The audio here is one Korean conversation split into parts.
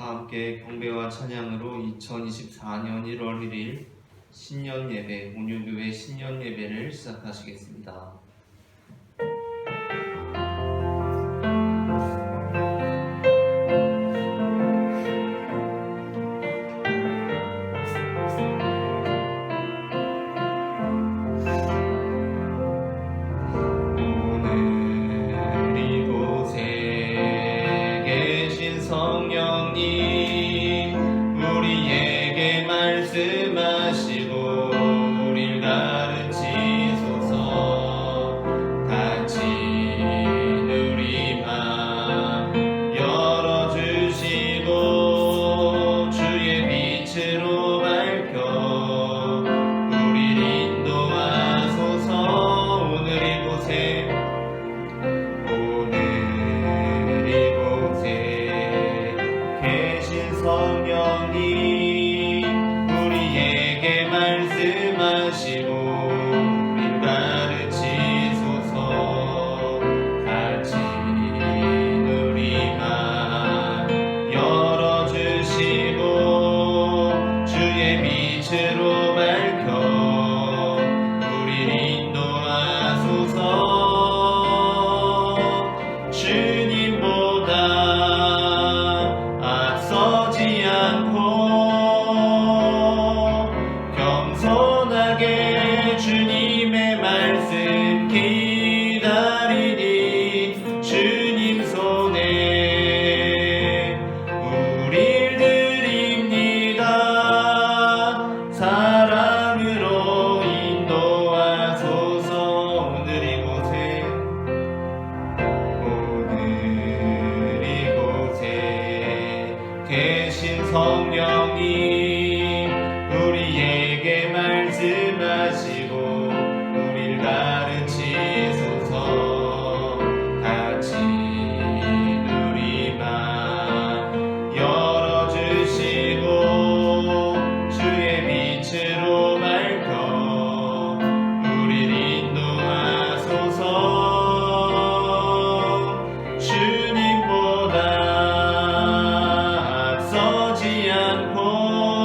함께 경배와 찬양으로 2024년 1월 1일 신년 예배, 온유교회 신년 예배를 시작하시겠습니다. 주님보다 앞서지 않고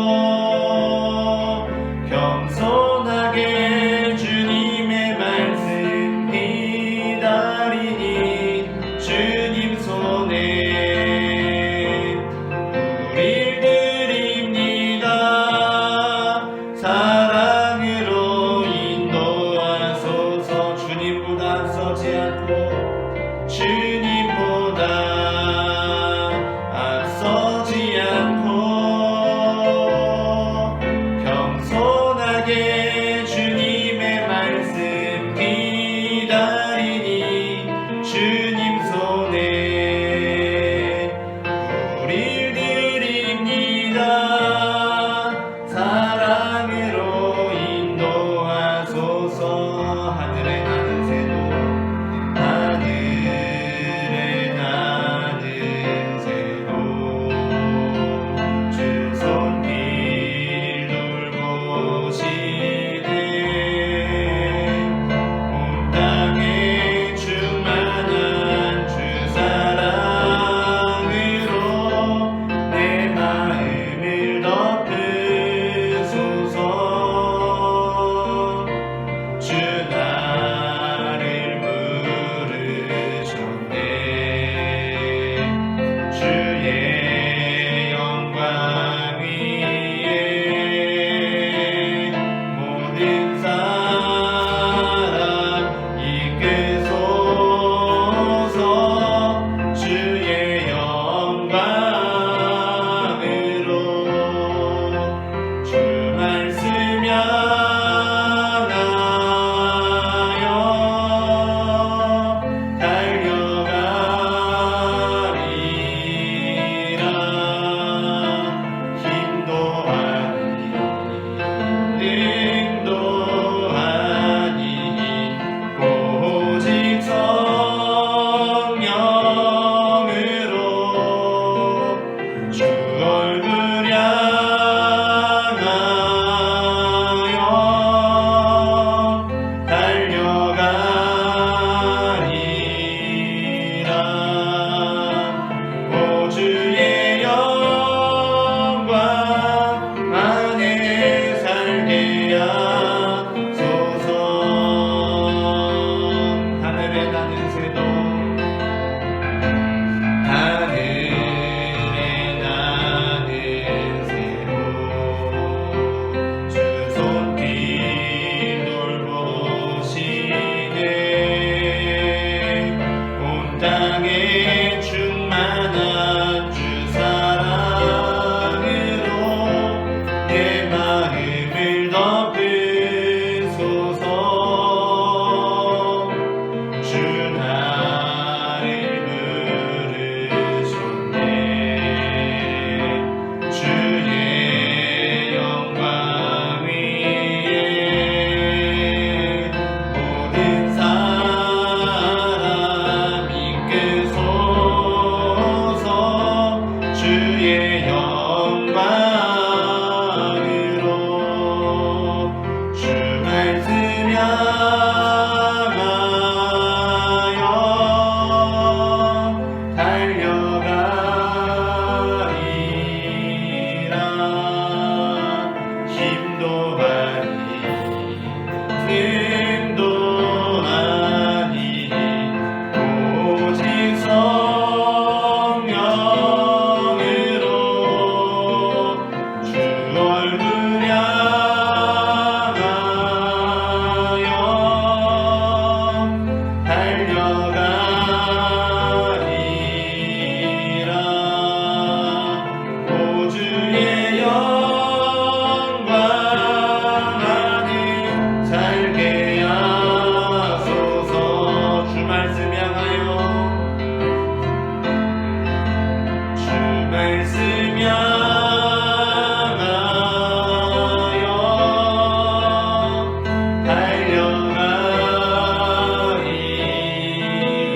주의 영광으로 주 말씀 향하여 달려가리라. 힘도 아니 능도 아니 오직 성령으로 주 얼굴 향하여 달려가리라. 오 주의 영광 안에 살게 하소서. 주 말씀 향하여 주 말씀 향하여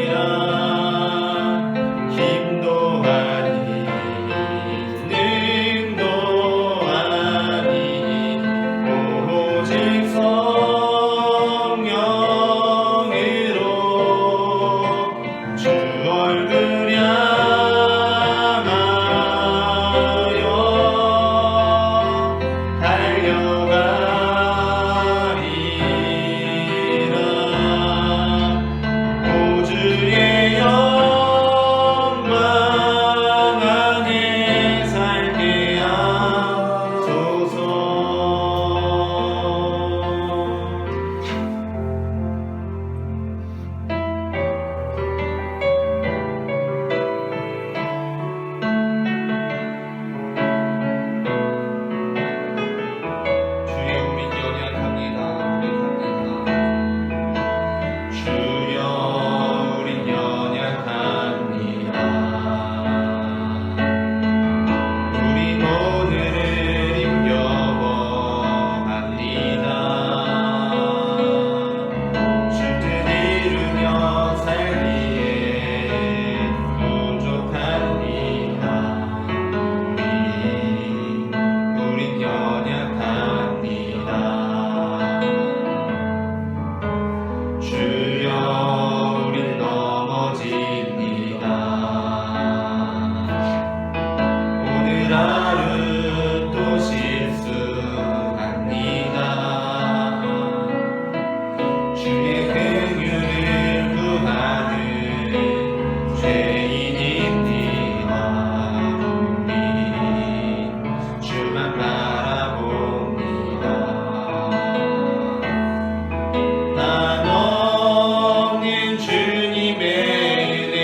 달려가리라. 힘도 아니 능도 아니 오직 성령으로 주 얼굴 향하여 달려가리라. 오 주의 영광 안에 살게 하소서. 주여 우린 연약합니다. 주여 우린 연약합니다. 우린 오늘을 힘겨워합니다. 주 뜻 이루며 살기에 부족합니다. 우린 연약합니다. 주여 우린 넘어집니다. 오늘 하루 또 실수합니다. 주의 긍휼을 구하는 죄인입니다. 우리 주만 바라봅니다. 한없는 주님의 은혜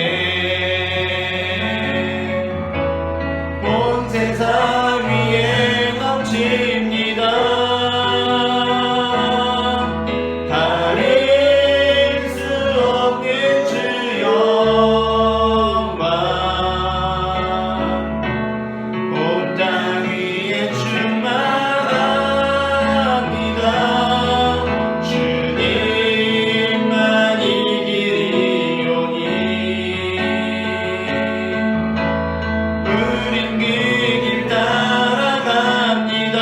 온 세상 위에 넘칩니다. 가릴 수 없는 주 영광 온 땅 위에 충만합니다. 주님만이 길이오니 우린 그 길 따라갑니다.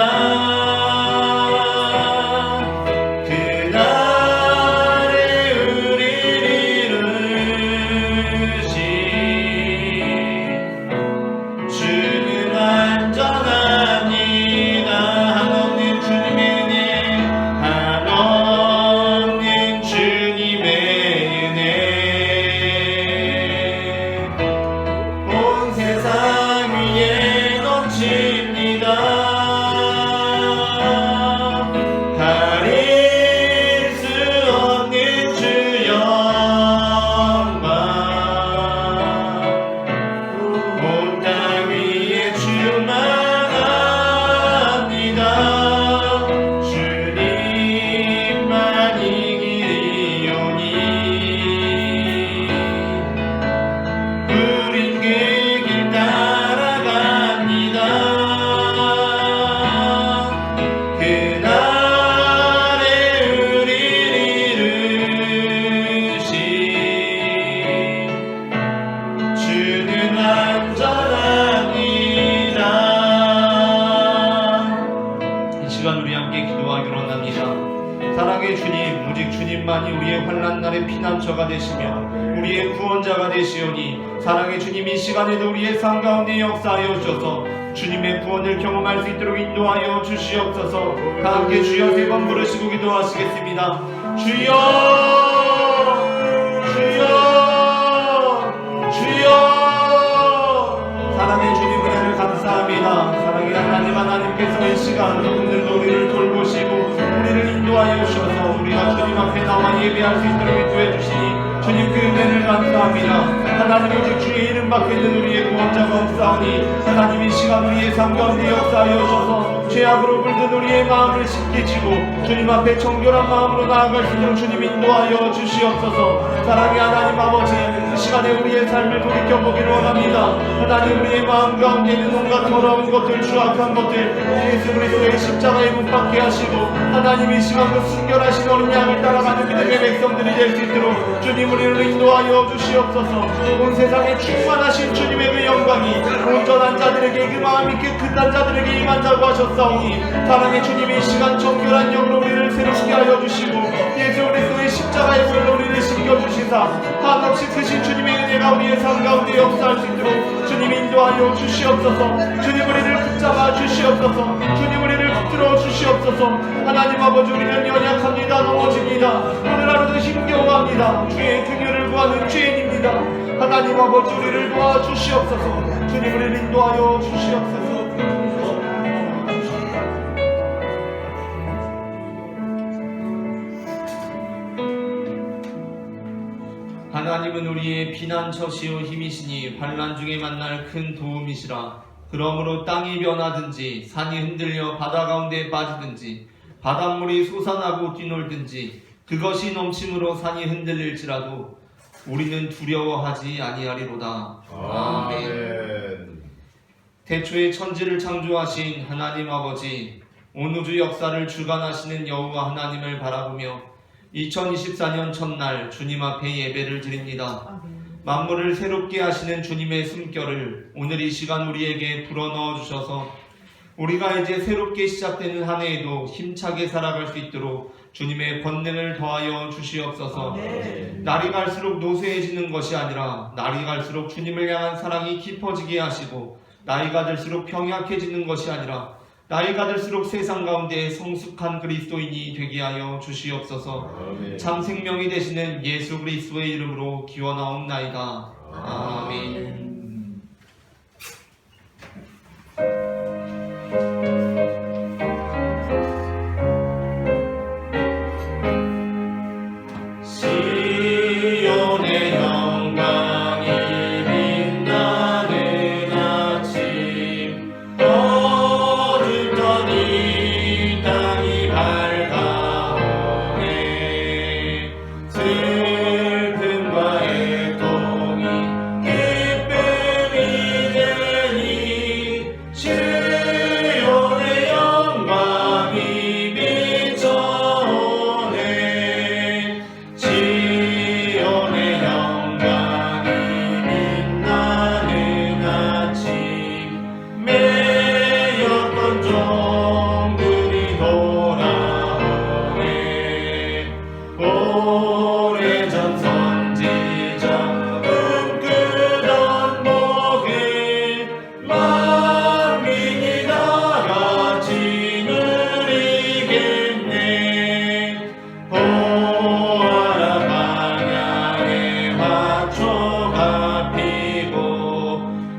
그날에 우리를 이루시 주는 완전합니다. 한없는 주님의 은혜 한없는 주님의 은혜 온 세상 위에 사랑의 주님, 오직 주님만이 우리의 환난 날의 피난처가 되시며 우리의 구원자가 되시오니 사랑의 주님, 이 시간에도 우리의 삶 가운데 역사하여 주셔서 주님의 구원을 경험할 수 있도록 인도하여 주시옵소서. 다 함께 주여 세 번 부르시고 기도하시겠습니다. 주여, 주여, 주여. 사랑의 주님, 은혜를 감사합니다. 사랑의 하나님, 하나님께서 이 시간 오늘도 우리를 돌보시고 우리를 인도하여 주셔서 우리가 주님 앞에 나와 예배할 수 있도록 인도해 주시니 주님 그 은혜를 감사합니다. 하나님, 오직 주의 이름 밖에는 우리의 구원자가 없사오니 하나님, 이 시간 우리의 삶 가운데 역사하여 주셔서 죄악으로 물든 우리의 마음을 씻기시고 주님 앞에 정결한 마음으로 나아갈 수 있도록 주님 인도하여 주시옵소서. 사랑의 하나님 아버지, 이 시간에 우리의 삶을 돌이켜보기를 원합니다. 하나님, 우리의 마음 가운데 있는 온갖 더러운 것들, 추악한 것들 예수 그리스도의 십자가에 못 박게 하시고 하나님, 이 시간도 순결하신 어린 양을 따라가는 믿음의 백성들이 될 수 있도록 주님 우리를 인도하여 주시옵소서. 온 세상에 충만하신 주님의 그 영광이 온전한 자들에게, 그 마음이 깨끗한 자들에게 임한다고 하셨사오니 사랑의 주님, 이 시간 정결한 영으로 우리를 새롭게 하여 주시고 예수 그리스도의 십자가의 불로 우리를 씻겨주시사 한없이 크신 주님의 은혜가 우리의 삶 가운데 역사할 수 있도록 주님 인도하여 주시옵소서. 주님 우리를 붙잡아 주시옵소서. 주님 우리를 붙들어 주시옵소서. 하나님 아버지, 우리는 연약합니다. 넘어집니다. 오늘 하루도 힘겨워합니다. 주의 긍휼을 구하는 죄인입니다. 하나님 아버지, 우리를 도와주시옵소서. 주님 우리를 인도하여 주시옵소서. 하나님은 우리의 피난처시오 힘이시니 환난 중에 만날 큰 도움이시라. 그러므로 땅이 변하든지 산이 흔들려 바다 가운데 빠지든지 바닷물이 솟아나고 뛰놀든지 그것이 넘침으로 산이 흔들릴지라도 우리는 두려워하지 아니하리로다. 아멘. 태초에 천지를 창조하신 하나님 아버지, 온 우주 역사를 주관하시는 여호와 하나님을 바라보며 2024년 첫날 주님 앞에 예배를 드립니다. 만물을 새롭게 하시는 주님의 숨결을 오늘 이 시간 우리에게 불어넣어 주셔서 우리가 이제 새롭게 시작되는 한 해에도 힘차게 살아갈 수 있도록 주님의 권능을 더하여 주시옵소서. 날이 갈수록 노쇠해지는 것이 아니라 날이 갈수록 주님을 향한 사랑이 깊어지게 하시고, 나이가 들수록 병약해지는 것이 아니라 나이가 들수록 세상 가운데 성숙한 그리스도인이 되게 하여 주시옵소서. 참 생명이 되시는 예수 그리스도의 이름으로 기원하옵나이다. 아멘.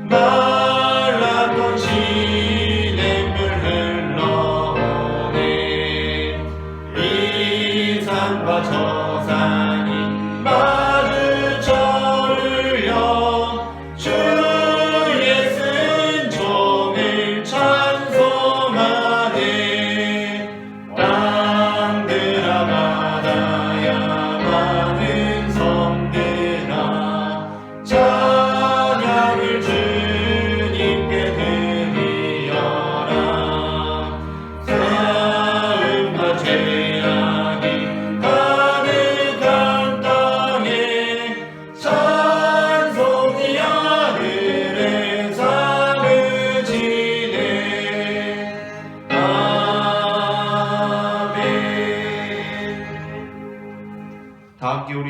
말랐던 시냇물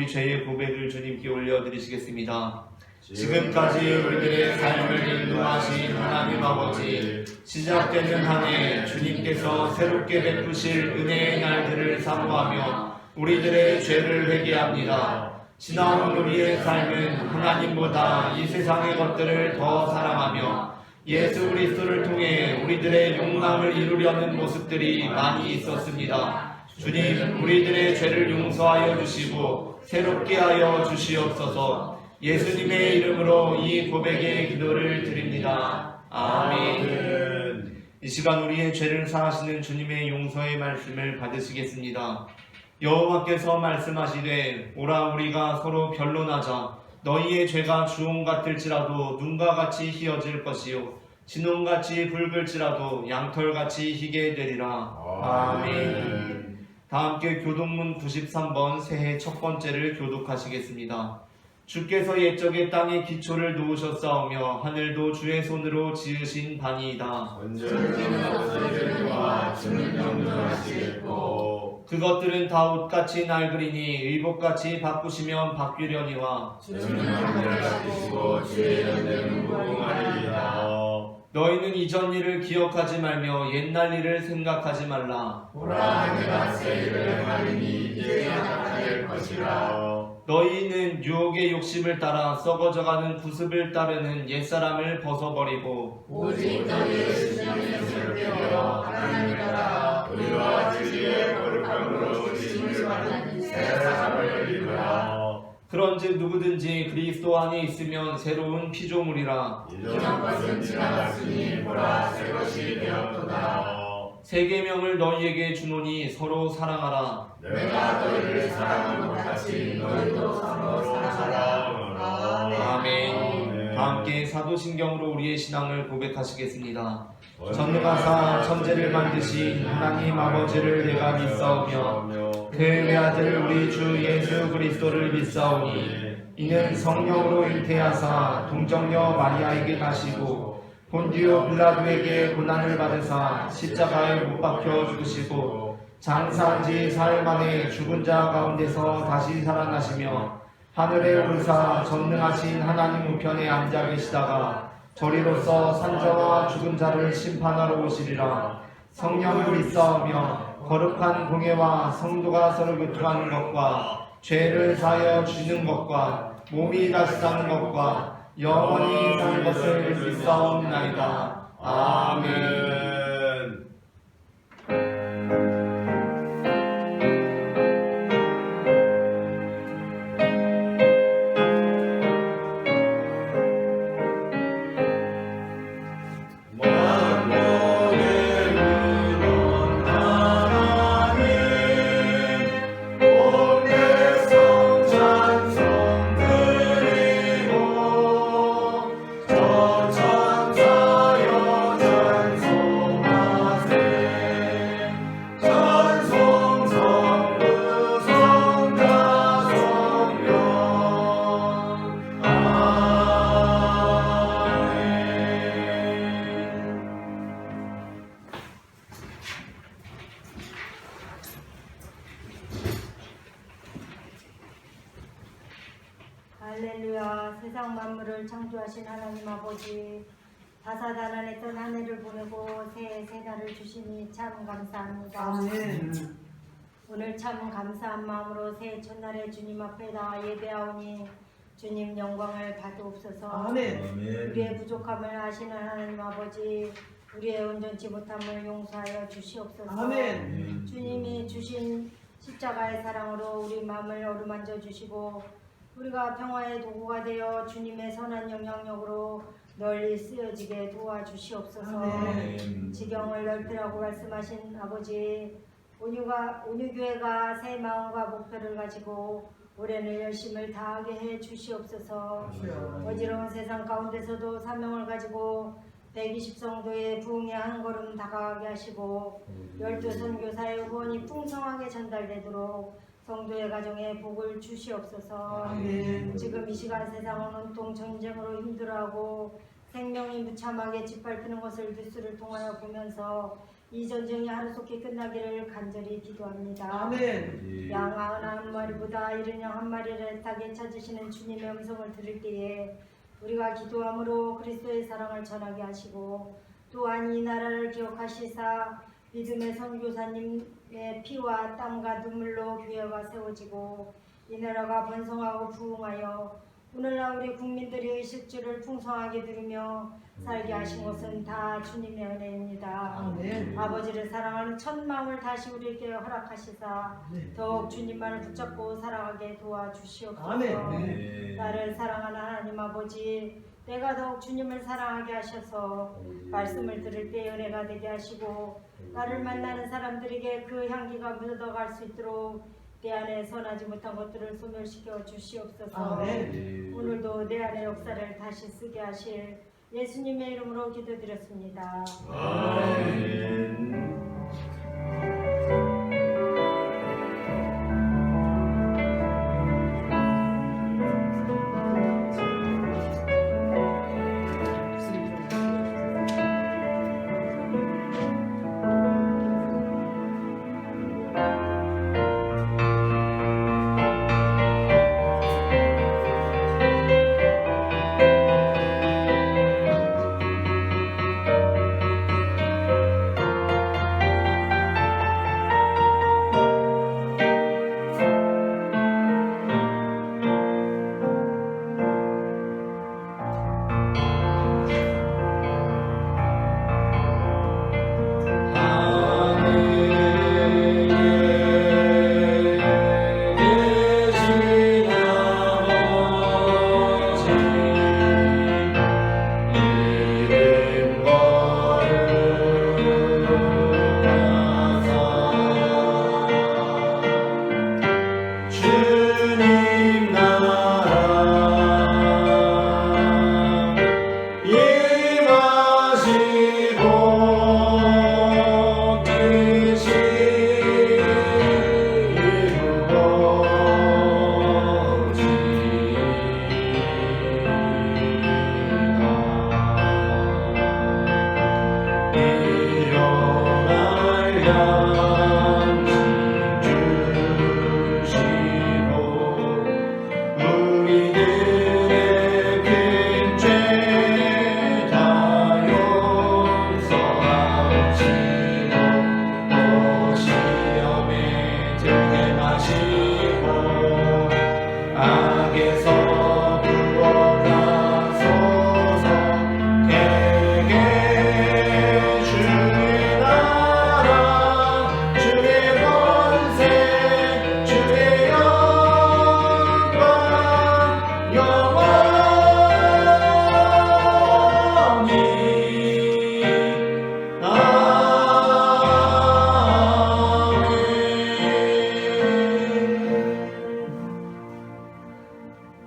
죄의 고백을 주님께 올려드리시겠습니다. 지금까지 우리들의 삶을 인도하신 하나님 아버지, 시작되는 한 해 주님께서 새롭게 베푸실 은혜의 날들을 사모하며 우리들의 죄를 회개합니다. 지나온 우리의 삶은 하나님보다 이 세상의 것들을 더 사랑하며 예수 그리스도를 통해 우리들의 욕망을 이루려는 모습들이 많이 있었습니다. 주님, 우리들의 죄를 용서하여 주시고 새롭게 하여 주시옵소서. 예수님의 이름으로 이 고백의 기도를 드립니다. 아멘. 이 시간 우리의 죄를 사하시는 주님의 용서의 말씀을 받으시겠습니다. 여호와께서 말씀하시되 오라 우리가 서로 변론하자. 너희의 죄가 주홍 같을지라도 눈과 같이 희어질 것이요 진홍같이 붉을지라도 양털같이 희게 되리라. 아멘. 다 함께 교독문 93번 새해 첫 번째를 교독하시겠습니다. 주께서 옛적에 땅에 기초를 놓으셨사오며 하늘도 주의 손으로 지으신 바니이다. 그것들은 다 옷같이 낡으리니 의복같이 바꾸시면 바뀌려니와 너희는 이전 일을 기억하지 말며 옛날 일을 생각하지 말라. 보라 내가 새 일을 행하리니 이제 나타날 것이라. 너희는 유혹의 욕심을 따라 썩어져가는 구습을 따르는 옛사람을 벗어버리고 오직 너희의 신령의 새롭게여 하나님을 따라 의와 진리의 거룩함으로 지음을 받은 새 사람을 입으라. 그런즉 누구든지 그리스도 안에 있으면 새로운 피조물이라. 이전 것은 지나갔으니 보라 새 것이 되었도다. 세 계명을 너희에게 주노니 서로 사랑하라. 내가 너희를 사랑한 것 같이 너희도 서로 사랑하라. 아멘. 다 함께 사도신경으로 우리의 신앙을 고백하시겠습니다. 전능하사 천지를 만드신 하나님 아버지를 내가 믿사오며 그 외아들 우리 주 예수 그리스도를 믿사오니 이는 성령으로 잉태하사 동정녀 마리아에게 나시고 본디오 빌라도에게 고난을 받으사 십자가에 못 박혀 죽으시고 장사한 지 사흘 만에 죽은 자 가운데서 다시 살아나시며 하늘에 오르사 전능하신 하나님 우편에 앉아 계시다가 저리로서 산자와 죽은 자를 심판하러 오시리라. 성령을 믿사오며 거룩한 공예와 성도가 서로 교통하는 것과 죄를 사하여 주는 것과 몸이 다시 사는 것과 영원히 사는 것을 믿사옵나이다. 아멘. 할렐루야. 세상 만물을 창조하신 하나님 아버지, 다사다난했던 한 해를 보내고 새해 새 날을 주시니 참 감사합니다. 아멘. 오늘 참 감사한 마음으로 새해 첫날에 주님 앞에 나와 예배하오니 주님 영광을 받으옵소서. 아멘. 우리의 부족함을 아시는 하나님 아버지, 우리의 온전치 못함을 용서하여 주시옵소서. 아멘. 주님이 주신 십자가의 사랑으로 우리 마음을 어루만져 주시고 우리가 평화의 도구가 되어 주님의 선한 영향력으로 널리 쓰여지게 도와주시옵소서. 아멘. 지경을 넓히라고 말씀하신 아버지, 온유교회가 새 마음과 목표를 가지고 올해는 열심을 다하게 해 주시옵소서. 어지러운 세상 가운데서도 사명을 가지고 120성도의 부흥의 한 걸음 다가가게 하시고 12선교사의 후원이 풍성하게 전달되도록 성도의 가정에 복을 주시옵소서. 아멘. 지금 이 시간 세상은 온통 전쟁으로 힘들어하고 생명이 무참하게 짓밟히는 것을 뉴스를 통하여 보면서 이 전쟁이 하루속히 끝나기를 간절히 기도합니다. 아멘. 양 91마리보다 이른 양 한 마리를 애타게 찾으시는 주님의 음성을 들을 때에 우리가 기도함으로 그리스도의 사랑을 전하게 하시고 또한 이 나라를 기억하시사 믿음의 선교사님의 피와 땀과 눈물로 교회가 세워지고 이 나라가 번성하고 부흥하여 오늘날 우리 국민들이 의식주를 풍성하게 누리며 살게 하신 것은 다 주님의 은혜입니다. 아멘. 아버지를 사랑하는 첫 마음을 다시 우리에게 허락하시사 네. 더욱 주님만을 붙잡고 살아가게 도와주시옵소서. 아멘. 나를 사랑하는 하나님 아버지, 내가 더욱 주님을 사랑하게 하셔서 말씀을 들을 때 은혜가 되게 하시고 나를 만나는 사람들에게 그 향기가 묻어갈 수 있도록 내 안에 선하지 못한 것들을 소멸시켜 주시옵소서. 아멘. 오늘도 내 안의 역사를 다시 쓰게 하실 예수님의 이름으로 기도드렸습니다. 아멘.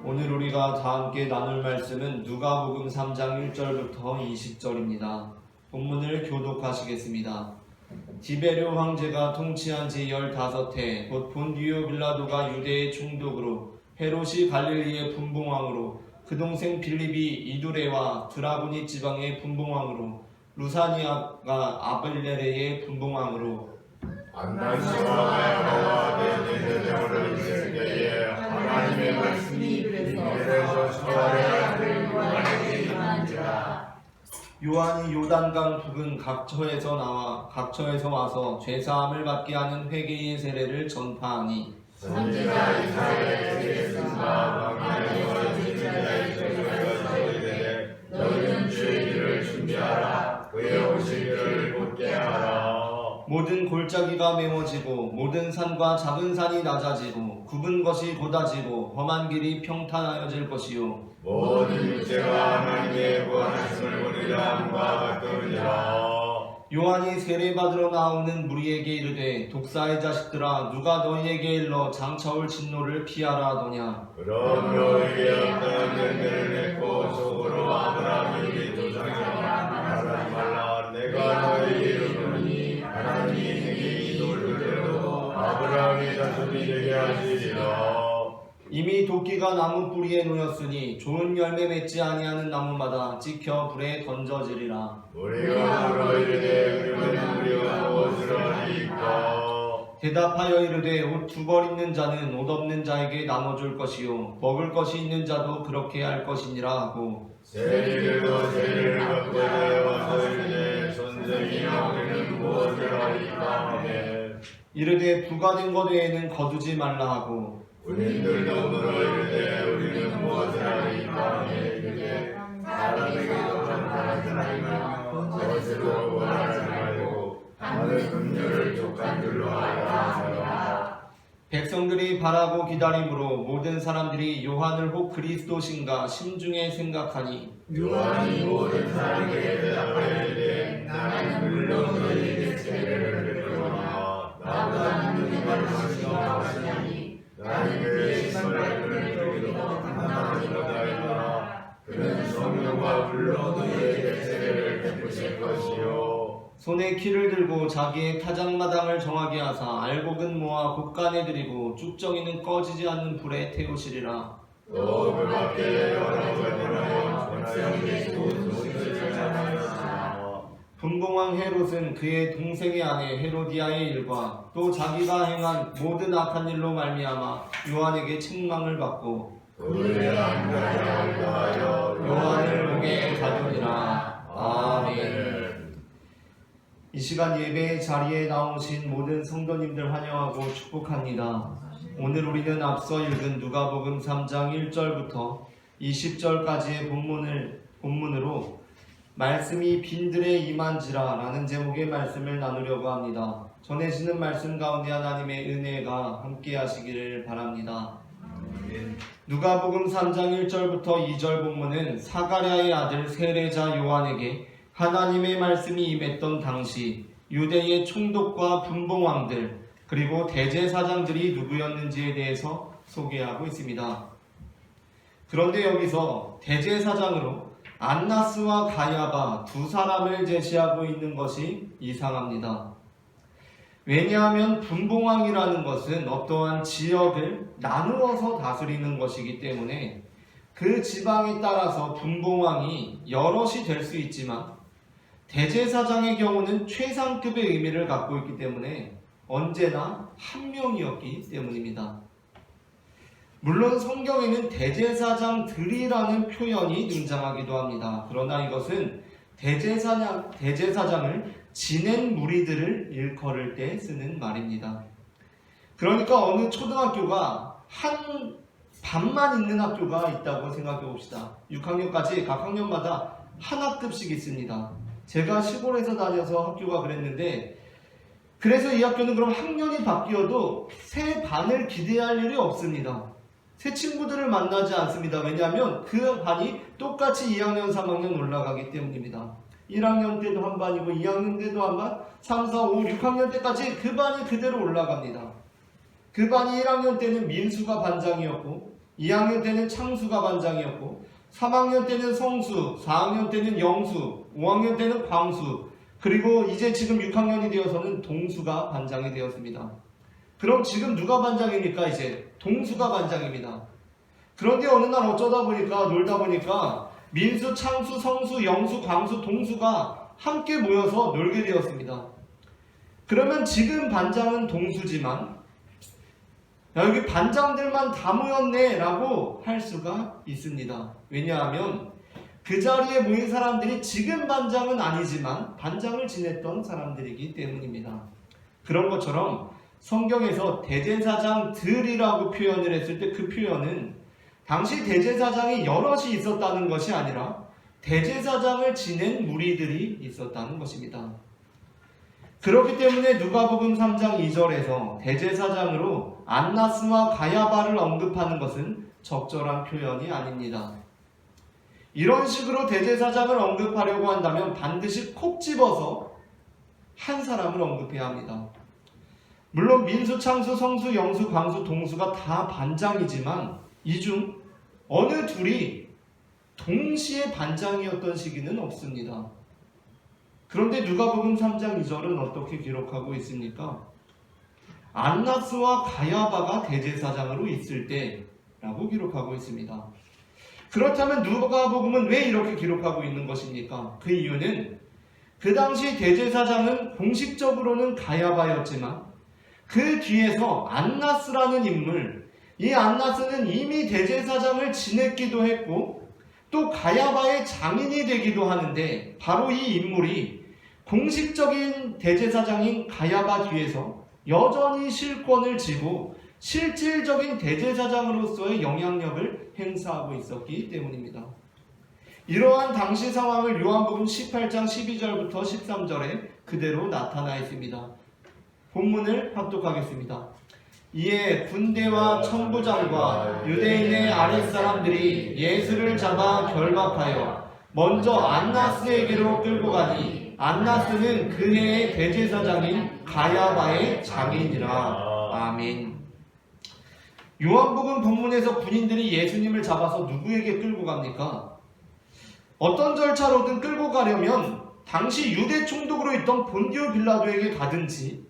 오늘 우리가 다 함께 나눌 말씀은 누가복음 3장 1절부터 20절입니다. 본문을 교독하시겠습니다. 디베료 황제가 통치한 지 15해 곧 본디오 빌라도가 유대의 총독으로 헤롯이 갈릴리의 분봉왕으로 그 동생 빌립이 이두레와 드라고니 지방의 분봉왕으로 루사니아가 아벨레레의 분봉왕으로 안나시와 야고와 내 영혼을 있을 때에 하나님의 말씀이 이르래서 소아의 아들 요한에게 임한지라. 요한이 요단강 부근 각처에서 와서 죄사함을 받게 하는 회개의 세례를 전파하니 선지자 이사야의 세례승과 왕하여 진자의 저주가 이르되 너희는 주의 길을 준비하라. 그의 오실 길을 곧게 하라. 모든 골짜기가 메워지고 모든 산과 작은 산이 낮아지고 굽은 것이 곧아지고 험한 길이 평탄하여질 것이요 모든 육체가 하나님의 구원하심을 보리라 함과 같으리라. 요한이 세례받으러 나오는 무리에게 이르되 독사의 자식들아 누가 너희에게 일러 장차올 진노를 피하라 하더냐. 그럼 너희에게 어떠한 열매를 맺고 속으로 아브라함이 우리 조상이라 말하지 말라. 내가 너희에게 이르노니 하나님이 행히 이 돌들로 아브라함의 자손이 되게 하시리라. 이미 도끼가 나무 뿌리에 놓였으니 좋은 열매 맺지 아니하는 나무마다 찍혀 불에 던져지리라. 우리가 물어 이르되 그러면 우리가 무엇을 하리까? 대답하여 이르되 옷 두 벌 있는 자는 옷 없는 자에게 나눠줄 것이요 먹을 것이 있는 자도 그렇게 할 것이니라 하고 세리들도 세리를 갖고 와서 이르되 선생이여 우리는 무엇을 하리까 하매 이르되 부가된 것 외에는 거두지 말라 하고 군인들도 물어 이르되 우리는 무엇을 하리까 하매 이르되 사람에게도 전파하지 말며 거짓으로 구하지 말고 하늘 긍휼을 족한 줄로 알아라. 백성들이 바라고 기다림으로 모든 사람들이 요한을 혹 그리스도신가 심중에 생각하니 요한이 모든 사람에게 대답하여 이르되 나는 물론 너희에게 세례를 베풀거나 나보다 능히 말씀하시다 하시니 나는 그의 신발끈을 들기도 감당하지 못하였노라. 그는 성령과 불로 너희에게 세례를 베푸실 것이요 손에 키를 들고 자기의 타작마당을 정하게 하사 알곡은 모아 곡간에 들이고 쭉정이는 꺼지지 않는 불에 태우시리라. 또 그 밖에 여러 가지로 전하여 소식을 전하였으나 분봉왕 헤롯은 그의 동생의 아내 헤로디아의 일과 또 자기가 행한 모든 악한 일로 말미암아 요한에게 책망을 받고 그의 안가를 위하여 요한을 목에 가두니라. 아멘. 이 시간 예배 자리에 나오신 모든 성도님들 환영하고 축복합니다. 오늘 우리는 앞서 읽은 누가복음 3장 1절부터 20절까지의 본문으로 말씀이 빈들에 임한지라 라는 제목의 말씀을 나누려고 합니다. 전해지는 말씀 가운데 하나님의 은혜가 함께 하시기를 바랍니다. 누가복음 3장 1절부터 2절 본문은 사가랴의 아들 세례자 요한에게 하나님의 말씀이 임했던 당시 유대의 총독과 분봉왕들 그리고 대제사장들이 누구였는지에 대해서 소개하고 있습니다. 그런데 여기서 대제사장으로 안나스와 가야바 두 사람을 제시하고 있는 것이 이상합니다. 왜냐하면 분봉왕이라는 것은 어떠한 지역을 나누어서 다스리는 것이기 때문에 그 지방에 따라서 분봉왕이 여럿이 될 수 있지만 대제사장의 경우는 최상급의 의미를 갖고 있기 때문에 언제나 한 명이었기 때문입니다. 물론 성경에는 대제사장들이라는 표현이 등장하기도 합니다. 그러나 이것은 대제사장을 지낸 무리들을 일컬을 때 쓰는 말입니다. 그러니까 어느 초등학교가 한 반만 있는 학교가 있다고 생각해 봅시다. 6학년까지 각 학년마다 한 학급씩 있습니다. 제가 시골에서 다녀서 학교가 그랬는데 그래서 이 학교는 그럼 학년이 바뀌어도 새 반을 기대할 일이 없습니다. 새 친구들을 만나지 않습니다. 왜냐하면 그 반이 똑같이 2학년, 3학년 올라가기 때문입니다. 1학년 때도 한 반이고 2학년 때도 한 반, 3, 4, 5, 6학년 때까지 그 반이 그대로 올라갑니다. 그 반이 1학년 때는 민수가 반장이었고 2학년 때는 창수가 반장이었고 3학년 때는 성수, 4학년 때는 영수, 5학년 때는 광수, 그리고 이제 지금 6학년이 되어서는 동수가 반장이 되었습니다. 그럼 지금 누가 반장입니까? 이제 동수가 반장입니다. 그런데 어느 날 어쩌다 보니까 놀다 보니까 민수, 창수, 성수, 영수, 광수, 동수가 함께 모여서 놀게 되었습니다. 그러면 지금 반장은 동수지만 야, 여기 반장들만 다 모였네 라고 할 수가 있습니다. 왜냐하면 그 자리에 모인 사람들이 지금 반장은 아니지만 반장을 지냈던 사람들이기 때문입니다. 그런 것처럼 성경에서 대제사장들이라고 표현을 했을 때 그 표현은 당시 대제사장이 여럿이 있었다는 것이 아니라 대제사장을 지낸 무리들이 있었다는 것입니다. 그렇기 때문에 누가복음 3장 2절에서 대제사장으로 안나스와 가야바를 언급하는 것은 적절한 표현이 아닙니다. 이런 식으로 대제사장을 언급하려고 한다면 반드시 콕 집어서 한 사람을 언급해야 합니다. 물론 민수, 창수, 성수, 영수, 광수, 동수가 다 반장이지만 이 중 어느 둘이 동시에 반장이었던 시기는 없습니다. 그런데 누가복음 3장 2절은 어떻게 기록하고 있습니까? 안나스와 가야바가 대제사장으로 있을 때 라고 기록하고 있습니다. 그렇다면 누가복음은 왜 이렇게 기록하고 있는 것입니까? 그 이유는 그 당시 대제사장은 공식적으로는 가야바였지만 그 뒤에서 안나스라는 인물, 이 안나스는 이미 대제사장을 지냈기도 했고 또 가야바의 장인이 되기도 하는데 바로 이 인물이 공식적인 대제사장인 가야바 뒤에서 여전히 실권을 쥐고 실질적인 대제사장으로서의 영향력을 행사하고 있었기 때문입니다. 이러한 당시 상황을 요한복음 18장 12절부터 13절에 그대로 나타나 있습니다. 본문을 합독하겠습니다. 이에 군대와 천부장과 유대인의 아랫사람들이 예수를 잡아 결박하여 먼저 안나스에게로 끌고 가니 안나스는 그 해의 대제사장인 가야바의 장인이라. 아멘. 요한복음 본문에서 군인들이 예수님을 잡아서 누구에게 끌고 갑니까? 어떤 절차로든 끌고 가려면 당시 유대 총독으로 있던 본디오 빌라도에게 가든지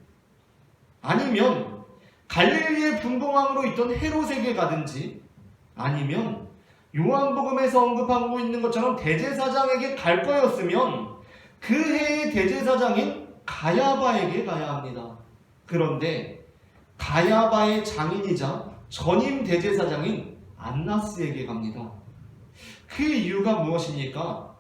아니면 갈릴리의 분봉왕으로 있던 헤롯에게 가든지 아니면 요한복음에서 언급하고 있는 것처럼 대제사장에게 갈 거였으면 그 해의 대제사장인 가야바에게 가야 합니다. 그런데 가야바의 장인이자 전임 대제사장인 안나스에게 갑니다. 그 이유가 무엇입니까?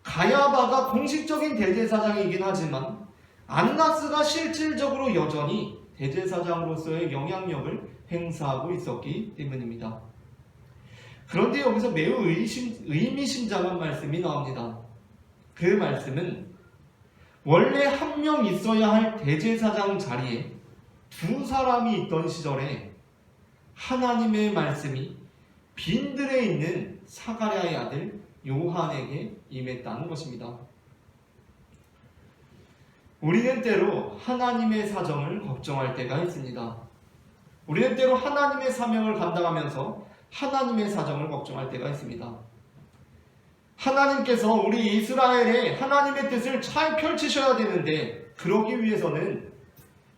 가야바가 공식적인 대제사장이긴 하지만 안나스가 실질적으로 여전히 대제사장으로서의 영향력을 행사하고 있었기 때문입니다. 그런데 여기서 매우 의미심장한 말씀이 나옵니다. 그 말씀은 원래 한 명 있어야 할 대제사장 자리에 두 사람이 있던 시절에 하나님의 말씀이 빈들에 있는 사가랴의 아들 요한에게 임했다는 것입니다. 우리는 때로 하나님의 사정을 걱정할 때가 있습니다. 우리는 때로 하나님의 사명을 감당하면서 하나님의 사정을 걱정할 때가 있습니다. 하나님께서 우리 이스라엘에 하나님의 뜻을 잘 펼치셔야 되는데 그러기 위해서는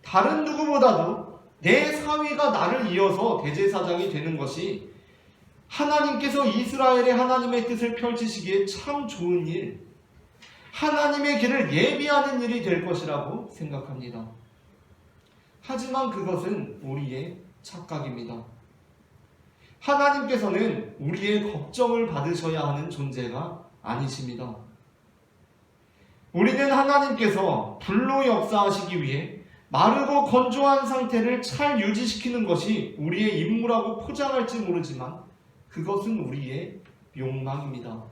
다른 누구보다도 내 사위가 나를 이어서 대제사장이 되는 것이 하나님께서 이스라엘에 하나님의 뜻을 펼치시기에 참 좋은 일, 하나님의 길을 예비하는 일이 될 것이라고 생각합니다. 하지만 그것은 우리의 착각입니다. 하나님께서는 우리의 걱정을 받으셔야 하는 존재가 아니십니다. 우리는 하나님께서 불로 역사하시기 위해 마르고 건조한 상태를 잘 유지시키는 것이 우리의 임무라고 포장할지 모르지만 그것은 우리의 욕망입니다.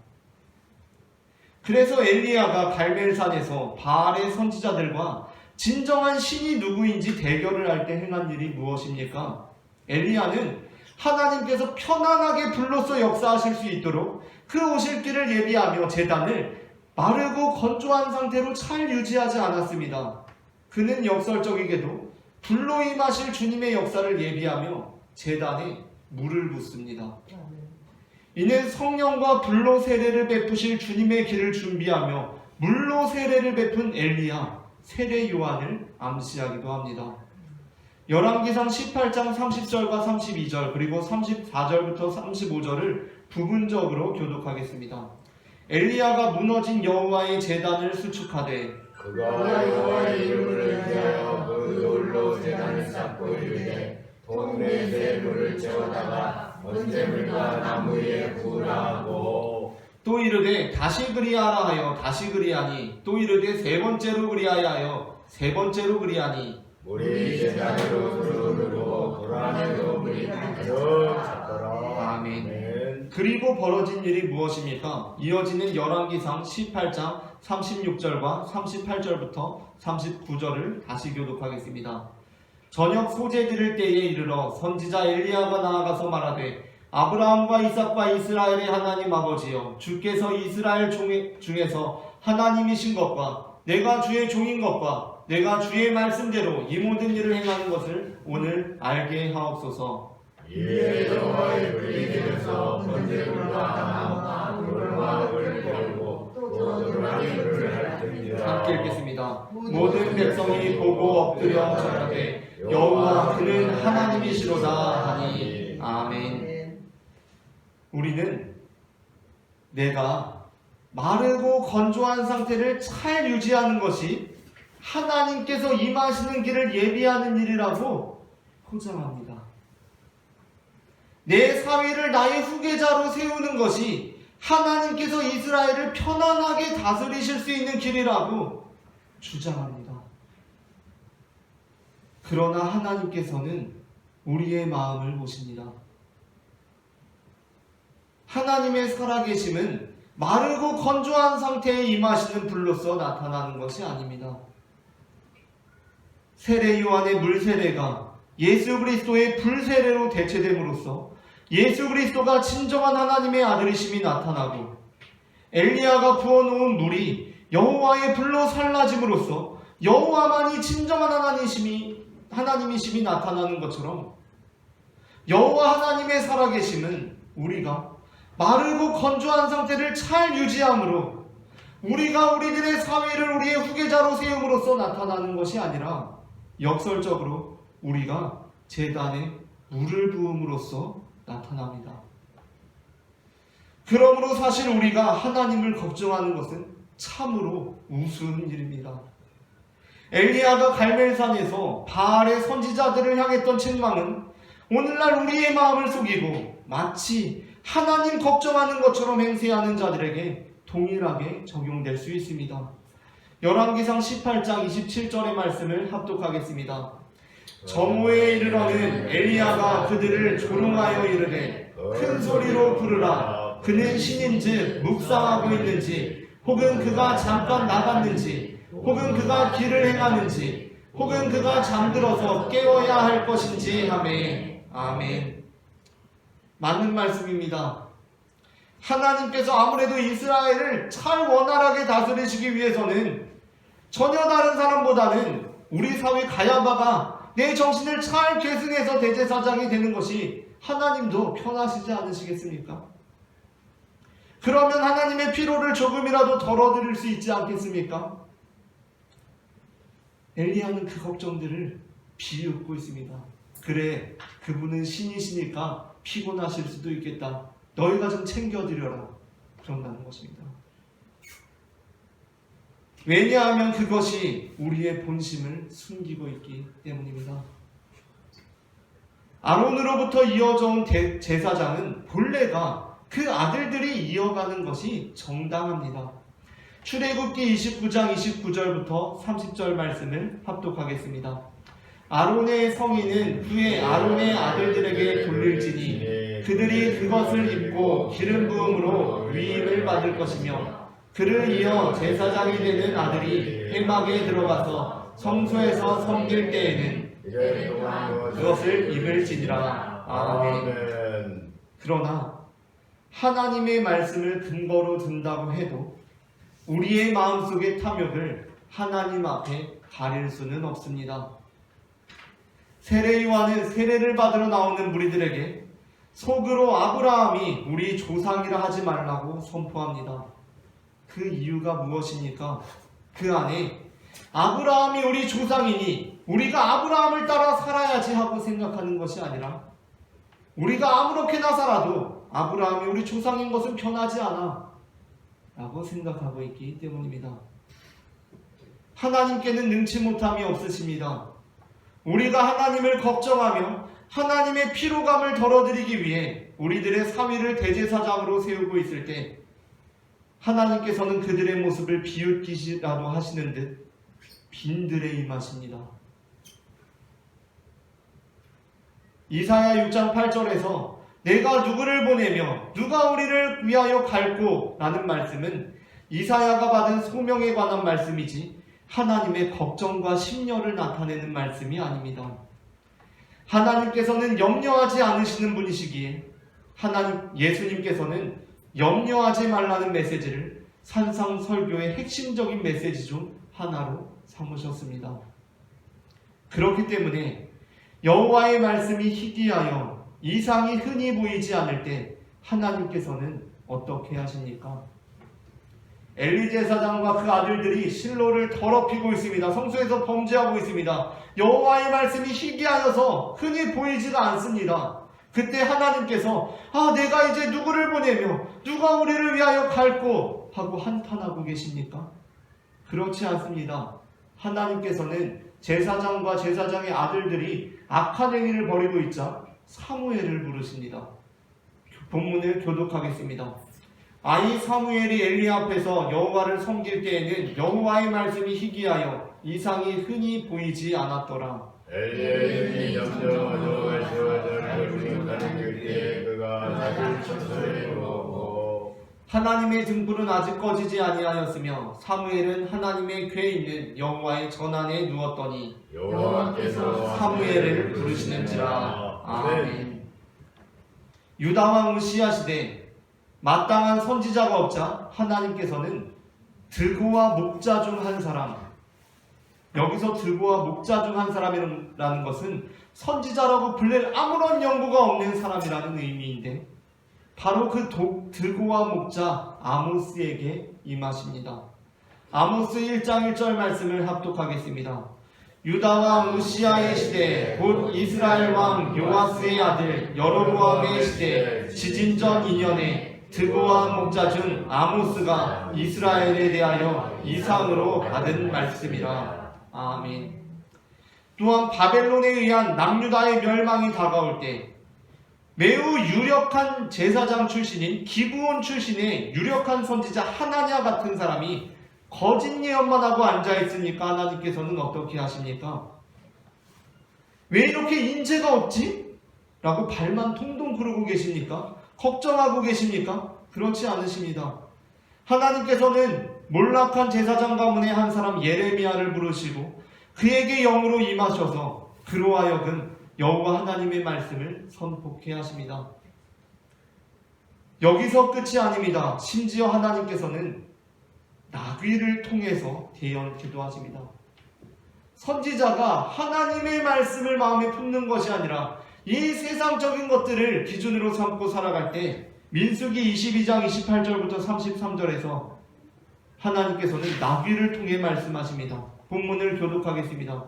그래서 엘리야가 갈멜산에서 바알의 선지자들과 진정한 신이 누구인지 대결을 할 때 행한 일이 무엇입니까? 엘리야는 하나님께서 편안하게 불로써 역사하실 수 있도록 그 오실 길을 예비하며 제단을 마르고 건조한 상태로 잘 유지하지 않았습니다. 그는 역설적이게도 불로 임하실 주님의 역사를 예비하며 제단에 물을 붓습니다. 이는 성령과 불로 세례를 베푸실 주님의 길을 준비하며 물로 세례를 베푼 엘리야, 세례 요한을 암시하기도 합니다. 열왕기상 18장 30절과 32절 그리고 34절부터 35절을 부분적으로 교독하겠습니다. 엘리야가 무너진 여호와의 제단을 수축하되 그가 여호와의 이름을 위하여 그 돌로 제단을 쌓고 이르되 동네 새 물을 채워다가 번제물과 나무 위에 부으라 하고 또 이르되 다시 그리하라 하여 다시 그리하니 또 이르되 세 번째로 그리하여 하여 세 번째로 그리하니 물이 제단으로 들어오르고 고란에도 물이 가득 찼더라. 아멘. 그리고 벌어진 일이 무엇입니까? 이어지는 열왕기상 18장 36절과 38절부터 39절을 다시 교독하겠습니다. 저녁 소재 드릴 때에 이르러 선지자 엘리야가 나아가서 말하되 아브라함과 이삭과 이스라엘의 하나님 아버지여 주께서 이스라엘 중에서 하나님이신 것과 내가 주의 종인 것과 내가 주의 말씀대로 이 모든 일을 행하는 것을 오늘 알게 하옵소서. 이에 여호와의 불이 내려서 번제물과 나무와 물과 물을 걸고 또 도라니 물을 핥으니라. 함께 읽겠습니다. 모든 백성이 보고 엎드려 절하되 여호와 그는 하나님이시로다 하니. 아멘. 우리는 내가 마르고 건조한 상태를 잘 유지하는 것이 하나님께서 임하시는 길을 예비하는 일이라고 포장합니다. 내 사위를 나의 후계자로 세우는 것이 하나님께서 이스라엘을 편안하게 다스리실 수 있는 길이라고 주장합니다. 그러나 하나님께서는 우리의 마음을 보십니다. 하나님의 살아계심은 마르고 건조한 상태에 임하시는 불로서 나타나는 것이 아닙니다. 세례 요한의 물세례가 예수 그리스도의 불세례로 대체됨으로써 예수 그리스도가 진정한 하나님의 아들이심이 나타나고, 엘리야가 부어놓은 물이 여호와의 불로 살라짐으로써 여호와만이 진정한 하나님이심이 나타나는 것처럼, 여호와 하나님의 살아계심은 우리가 마르고 건조한 상태를 잘 유지함으로 우리가 우리들의 사위를 우리의 후계자로 세움으로써 나타나는 것이 아니라 역설적으로 우리가 제단에 물을 부음으로써 나타납니다. 그러므로 사실 우리가 하나님을 걱정하는 것은 참으로 우스운 일입니다. 엘리야가 갈멜산에서 바알의 선지자들을 향했던 책망은 오늘날 우리의 마음을 속이고 마치 하나님 걱정하는 것처럼 행세하는 자들에게 동일하게 적용될 수 있습니다. 열왕기상 18장 27절의 말씀을 합독하겠습니다. 정오에 이르러는 엘리야가 그들을 조롱하여 이르되 큰 소리로 부르라. 그는 신인즉 묵상하고 있는지, 혹은 그가 잠깐 나갔는지, 혹은 그가 길을 행하는지, 혹은 그가 잠들어서 깨어야 할 것인지 하매. 아멘. 맞는 말씀입니다. 하나님께서 아무래도 이스라엘을 잘 원활하게 다스리시기 위해서는 전혀 다른 사람보다는 우리 사회 가야바가 내 정신을 잘 계승해서 대제사장이 되는 것이 하나님도 편하시지 않으시겠습니까? 그러면 하나님의 피로를 조금이라도 덜어드릴 수 있지 않겠습니까? 엘리야는 그 걱정들을 비웃고 있습니다. 그래, 그분은 신이시니까 피곤하실 수도 있겠다. 너희가 좀 챙겨드려라. 그런다는 것입니다. 왜냐하면 그것이 우리의 본심을 숨기고 있기 때문입니다. 아론으로부터 이어져 온 제사장은 본래가 그 아들들이 이어가는 것이 정당합니다. 출애굽기 29장 29절부터 30절 말씀을 합독하겠습니다. 아론의 성인은 후에 아론의 아들들에게 돌릴지니 그들이 그것을 입고 기름 부음으로 위임을 받을 것이며, 그를 이어 제사장이 되는 아들이 회막에 들어가서 성소에서 섬길 때에는 그것을 입을지니라. 아멘. 그러나 하나님의 말씀을 근거로 든다고 해도 우리의 마음속의 탐욕을 하나님 앞에 가릴 수는 없습니다. 세례 요한은 세례를 받으러 나오는 무리들에게 속으로 아브라함이 우리 조상이라 하지 말라고 선포합니다. 그 이유가 무엇입니까? 그 안에 아브라함이 우리 조상이니 우리가 아브라함을 따라 살아야지 하고 생각하는 것이 아니라, 우리가 아무렇게나 살아도 아브라함이 우리 조상인 것은 변하지 않아 라고 생각하고 있기 때문입니다. 하나님께는 능치 못함이 없으십니다. 우리가 하나님을 걱정하며 하나님의 피로감을 덜어드리기 위해 우리들의 사위를 대제사장으로 세우고 있을 때 하나님께서는 그들의 모습을 비웃기시라도 하시는 듯 빈들에 임하십니다. 이사야 6장 8절에서 내가 누구를 보내며 누가 우리를 위하여 갈꼬? 라는 말씀은 이사야가 받은 소명에 관한 말씀이지 하나님의 걱정과 심려를 나타내는 말씀이 아닙니다. 하나님께서는 염려하지 않으시는 분이시기에 예수님께서는 염려하지 말라는 메시지를 산상설교의 핵심적인 메시지 중 하나로 삼으셨습니다. 그렇기 때문에 여호와의 말씀이 희귀하여 이상이 흔히 보이지 않을 때 하나님께서는 어떻게 하십니까? 엘리 제사장과 그 아들들이 실로를 더럽히고 있습니다. 성소에서 범죄하고 있습니다. 여호와의 말씀이 희귀하여서 흔히 보이지가 않습니다. 그때 하나님께서 내가 이제 누구를 보내며 누가 우리를 위하여 갈꼬 하고 한탄하고 계십니까? 그렇지 않습니다. 하나님께서는 제사장과 제사장의 아들들이 악한 행위를 벌이고 있자 사무엘을 부르십니다. 본문을 교독하겠습니다. 아이 사무엘이 엘리 앞에서 여호와를 섬길 때에는 여호와의 말씀이 희귀하여 이상이 흔히 보이지 않았더라. 엘리의 점점 저를 부른다는 그때에 그가 자기를 천소에 놓고 하나님의 등불은 아직 꺼지지 아니하였으며 사무엘은 하나님의 궤에 있는 여호와의 전안에 누웠더니 여호와께서 사무엘을 부르시는지라. 아멘. 유다 왕 우시야 시대 마땅한 선지자가 없자 하나님께서는 드고와 목자 중 한 사람, 여기서 드고와 목자 중 한 사람이라는 것은 선지자라고 불릴 아무런 연고가 없는 사람이라는 의미인데 바로 그 드고와 목자 아모스에게 임하십니다. 아모스 1장 1절 말씀을 합독하겠습니다. 유다 왕 우시야의 시대 곧 이스라엘 왕 요아스의 아들 여로보암의 시대 지진전 2년에 드고와 목자 중 아모스가 이스라엘에 대하여 이상으로 받은 말씀이라. 아멘. 또한 바벨론에 의한 남유다의 멸망이 다가올 때 매우 유력한 제사장 출신인 기브온 출신의 유력한 선지자 하나냐 같은 사람이 거짓 예언만 하고 앉아있으니까 하나님께서는 어떻게 하십니까? 왜 이렇게 인재가 없지? 라고 발만 통통 구르고 계십니까? 걱정하고 계십니까? 그렇지 않으십니다. 하나님께서는 몰락한 제사장 가문의 한 사람 예레미야를 부르시고 그에게 영으로 임하셔서 그로 하여금 여호와 하나님의 말씀을 선포케 하십니다. 여기서 끝이 아닙니다. 심지어 하나님께서는 나귀를 통해서 대언케도 하십니다. 선지자가 하나님의 말씀을 마음에 품는 것이 아니라 이 세상적인 것들을 기준으로 삼고 살아갈 때 민수기 22장 28절부터 33절에서 하나님께서는 나귀를 통해 말씀하십니다. 본문을 교독하겠습니다.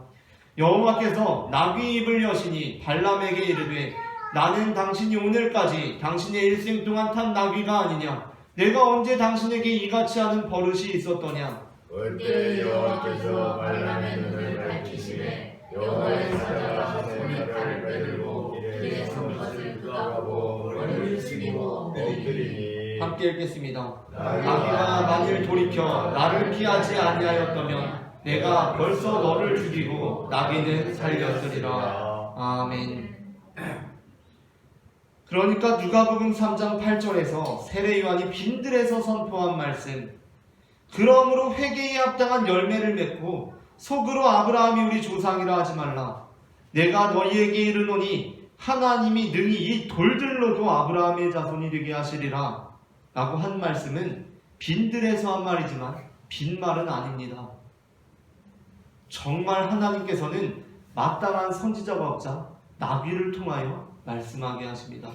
여호와께서 나귀 입을 여시니 발람에게 이르되 나는 당신이 오늘까지 당신의 일생 동안 탄 나귀가 아니냐? 내가 언제 당신에게 이같이 하는 버릇이 있었더냐? 그때 여호와께서 발람의 눈을 밝히시되 여호와의 사자가 손에를 빼들고 길에 선 것을 그가 보고 머리를 숙이고 엎드리니 함께 읽겠습니다. 나귀가 만일 돌이켜 나를 피하지 아니하였다면 내가 벌써 너를 죽이고 나귀는 살렸으리라. 아멘. 그러니까 누가복음 3장 8절에서 세례요한이 빈들에서 선포한 말씀, 그러므로 회개에 합당한 열매를 맺고 속으로 아브라함이 우리 조상이라 하지 말라. 내가 너희에게 이르노니 하나님이 능히 이 돌들로도 아브라함의 자손이 되게 하시리라 라고 한 말씀은 빈들에서 한 말이지만 빈말은 아닙니다. 정말 하나님께서는 마땅한 선지자가 없자 나귀를 통하여 말씀하게 하십니다.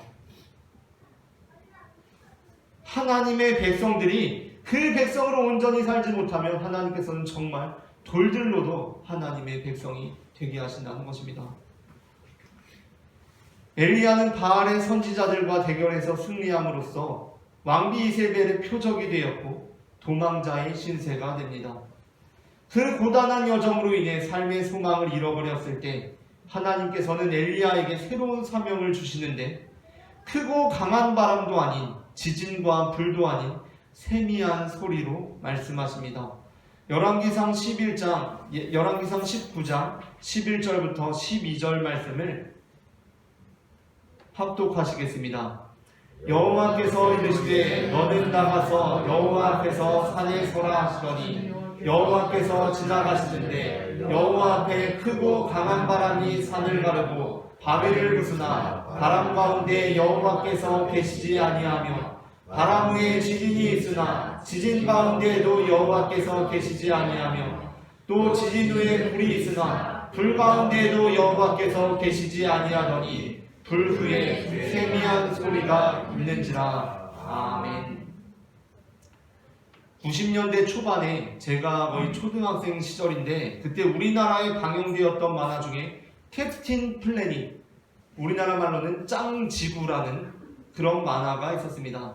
하나님의 백성들이 그 백성으로 온전히 살지 못하면 하나님께서는 정말 돌들로도 하나님의 백성이 되게 하신다는 것입니다. 엘리야는 바알의 선지자들과 대결해서 승리함으로써 왕비 이세벨의 표적이 되었고 도망자의 신세가 됩니다. 그 고단한 여정으로 인해 삶의 소망을 잃어버렸을 때 하나님께서는 엘리야에게 새로운 사명을 주시는데 크고 강한 바람도 아닌 지진과 불도 아닌 세미한 소리로 말씀하십니다. 열왕기상 19장 11절부터 12절 말씀을 합독하시겠습니다. 여호와께서 이르시되 너는 나가서 여호와 앞에서 산에 서라 하시더니 여호와께서 지나가시는데 여호와 앞에 크고 강한 바람이 산을 가르고 바위를 부수나 바람 가운데 여호와께서 계시지 아니하며 바람 후에 지진이 있으나 지진 가운데에도 여호와께서 계시지 아니하며 또 지진 후에 불이 있으나 불 가운데에도 여호와께서 계시지 아니하더니 불 후에 세미한 소리가 있는지라. 아멘. 90년대 초반에 제가 거의 초등학생 시절인데 그때 우리나라에 방영되었던 만화 중에 캡틴 플래닛, 우리나라 말로는 짱지구라는 그런 만화가 있었습니다.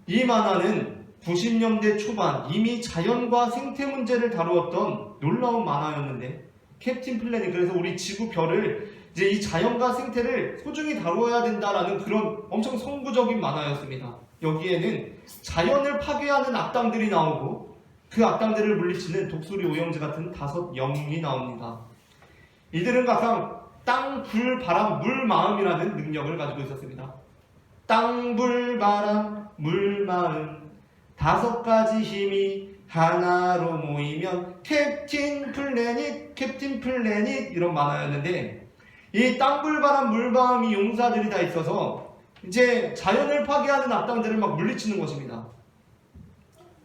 이 만화는 90년대 초반 이미 자연과 생태 문제를 다루었던 놀라운 만화였는데, 캡틴 플래닛, 그래서 우리 지구 별을 이제 이 자연과 생태를 소중히 다루어야 된다라는 그런 엄청 선구적인 만화였습니다. 여기에는 자연을 파괴하는 악당들이 나오고 그 악당들을 물리치는 독수리 오영재 같은 5 영웅이 나옵니다. 이들은 각각 땅, 불, 바람, 물, 마음이라는 능력을 가지고 있었습니다. 땅, 불, 바람, 물, 마음 5가지 힘이 하나로 모이면 캡틴 플래닛, 캡틴 플래닛 이런 만화였는데, 이 땅, 불, 바람, 물, 마음이 용사들이 다 있어서 이제 자연을 파괴하는 악당들을 막 물리치는 것입니다.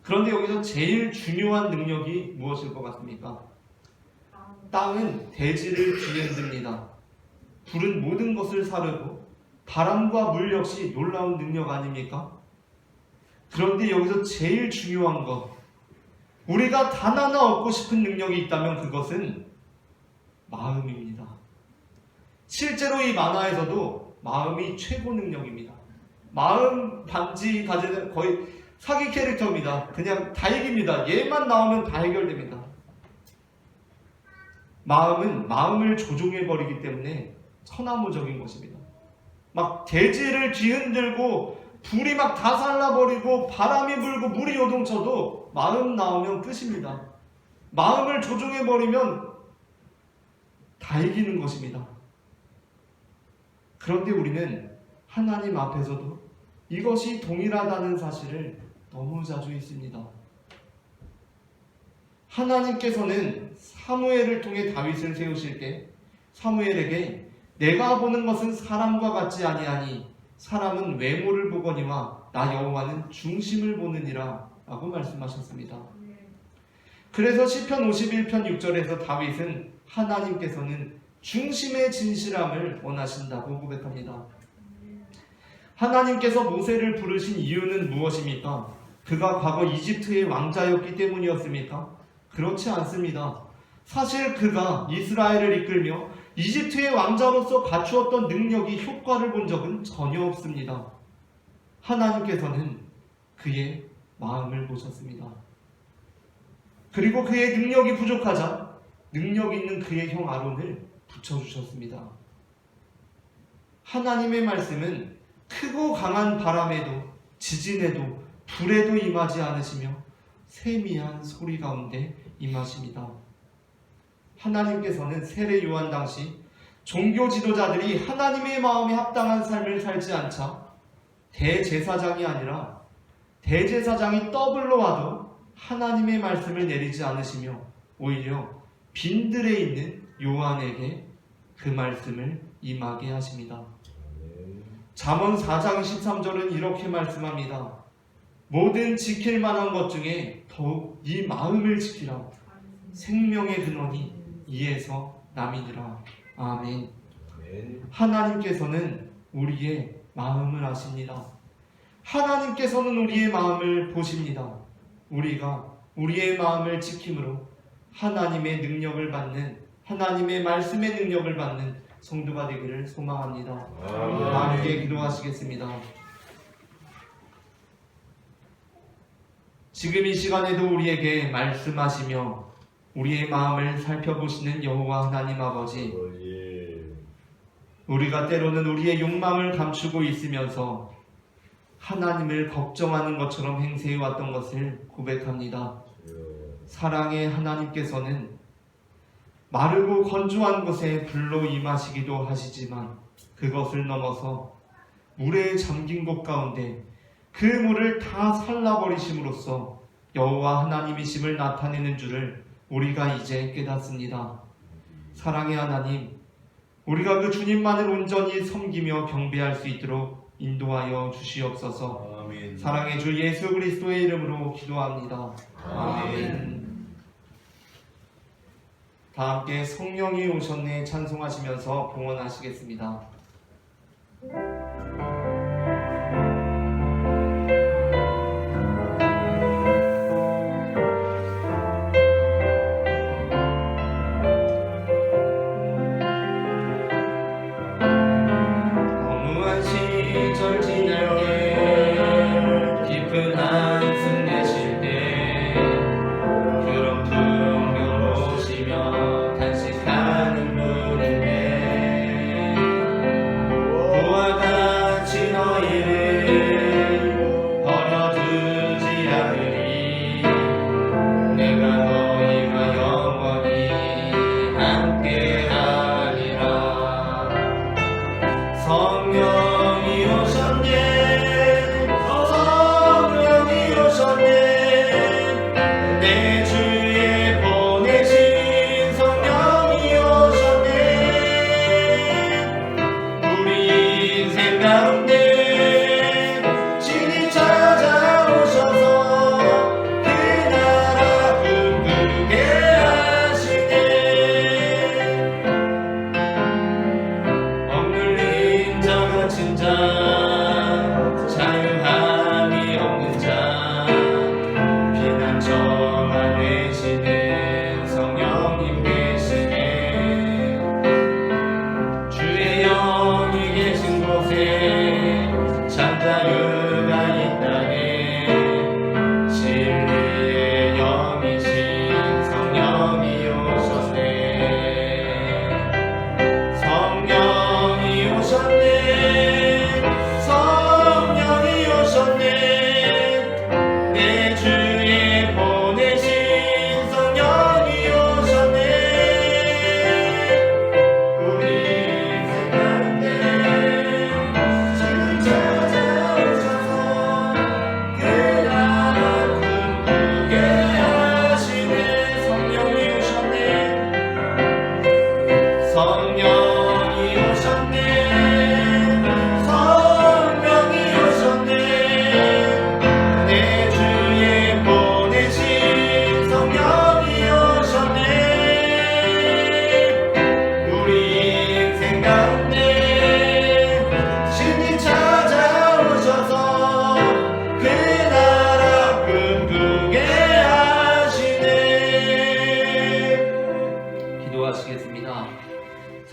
그런데 여기서 제일 중요한 능력이 무엇일 것 같습니까? 땅은 대지를 뒤흔듭니다. 불은 모든 것을 사르고 바람과 물 역시 놀라운 능력 아닙니까? 그런데 여기서 제일 중요한 것, 우리가 단 하나 얻고 싶은 능력이 있다면 그것은 마음입니다. 실제로 이 만화에서도 마음이 최고 능력입니다. 마음 반지 가지는 거의 사기 캐릭터입니다. 그냥 다 이깁니다. 얘만 나오면 다 해결됩니다. 마음은 마음을 조종해버리기 때문에 천하무적인 것입니다. 막 대지를 뒤흔들고 불이 막 다 살라버리고 바람이 불고 물이 요동쳐도 마음 나오면 끝입니다. 마음을 조종해버리면 다 이기는 것입니다. 그런데 우리는 하나님 앞에서도 이것이 동일하다는 사실을 너무 자주 잊습니다. 하나님께서는 사무엘을 통해 다윗을 세우실 때 사무엘에게 내가 보는 것은 사람과 같지 아니하니 사람은 외모를 보거니와 나 여호와는 중심을 보느니라 라고 말씀하셨습니다. 그래서 시편 51편 6절에서 다윗은 하나님께서는 중심의 진실함을 원하신다고 고백합니다. 하나님께서 모세를 부르신 이유는 무엇입니까? 그가 과거 이집트의 왕자였기 때문이었습니까? 그렇지 않습니다. 사실 그가 이스라엘을 이끌며 이집트의 왕자로서 갖추었던 능력이 효과를 본 적은 전혀 없습니다. 하나님께서는 그의 마음을 보셨습니다. 그리고 그의 능력이 부족하자 능력 있는 그의 형 아론을 붙여주셨습니다. 하나님의 말씀은 크고 강한 바람에도 지진에도 불에도 임하지 않으시며 세미한 소리 가운데 임하십니다. 하나님께서는 세례 요한 당시 종교 지도자들이 하나님의 마음에 합당한 삶을 살지 않자 대제사장이 아니라 대제사장이 더블로 와도 하나님의 말씀을 내리지 않으시며 오히려 빈들에 있는 요한에게 그 말씀을 임하게 하십니다. 잠언 4장 13절은 이렇게 말씀합니다. 모든 지킬 만한 것 중에 더욱 이 마음을 지키라. 생명의 근원이 이에서 남이니라. 아멘. 하나님께서는 우리의 마음을 아십니다. 하나님께서는 우리의 마음을 보십니다. 우리가 우리의 마음을 지킴으로 하나님의 능력을 받는, 하나님의 말씀의 능력을 받는 성도가 되기를 소망합니다. 함께 기도하시겠습니다. 지금 이 시간에도 우리에게 말씀하시며 우리의 마음을 살펴보시는 여호와 하나님 아버지, 우리가 때로는 우리의 욕망을 감추고 있으면서 하나님을 걱정하는 것처럼 행세해왔던 것을 고백합니다. 사랑의 하나님께서는 마르고 건조한 곳에 불로 임하시기도 하시지만 그것을 넘어서 물에 잠긴 곳 가운데 그 물을 다 살라버리심으로써 여호와 하나님이심을 나타내는 줄을 우리가 이제 깨닫습니다. 사랑의 하나님, 우리가 그 주님만을 온전히 섬기며 경배할 수 있도록 인도하여 주시옵소서. 아멘. 사랑의 주 예수 그리스도의 이름으로 기도합니다. 아멘. 다 함께 성령이 오셨네 찬송하시면서 봉헌하시겠습니다.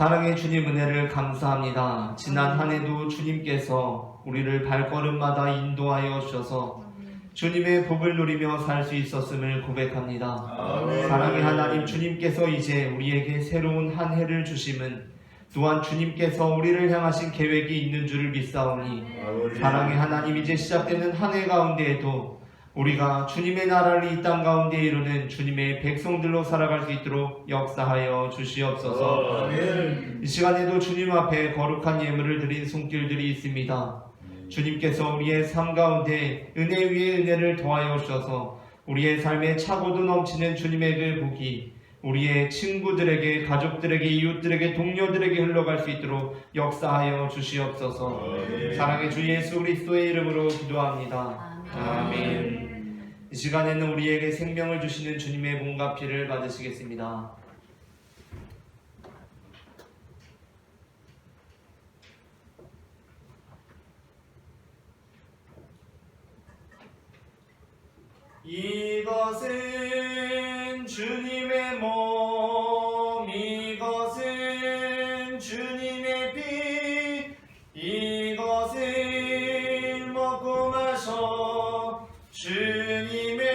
사랑의 주님 은혜를 감사합니다. 지난 한 해도 주님께서 우리를 발걸음마다 인도하여 주셔서 주님의 복을 누리며 살 수 있었음을 고백합니다. 아멘. 사랑의 하나님, 주님께서 이제 우리에게 새로운 한 해를 주심은 또한 주님께서 우리를 향하신 계획이 있는 줄을 믿사오니 사랑의 하나님, 이제 시작되는 한 해 가운데에도 우리가 주님의 나라를 이 땅 가운데 이루는 주님의 백성들로 살아갈 수 있도록 역사하여 주시옵소서. 아멘. 이 시간에도 주님 앞에 거룩한 예물을 드린 손길들이 있습니다. 주님께서 우리의 삶 가운데 은혜 위에 은혜를 더하여 주셔서 우리의 삶에 차고도 넘치는 주님의 그 복이 우리의 친구들에게, 가족들에게, 이웃들에게, 동료들에게 흘러갈 수 있도록 역사하여 주시옵소서. 사랑의 주 예수 그리스도의 이름으로 기도합니다. 아멘. 이 시간에는 우리에게 생명을 주시는 주님의 몸과 피를 받으시겠습니다. 이것은 주님의 몸, 이것은 주님의 피, 이것을 먹고 마셔 주님의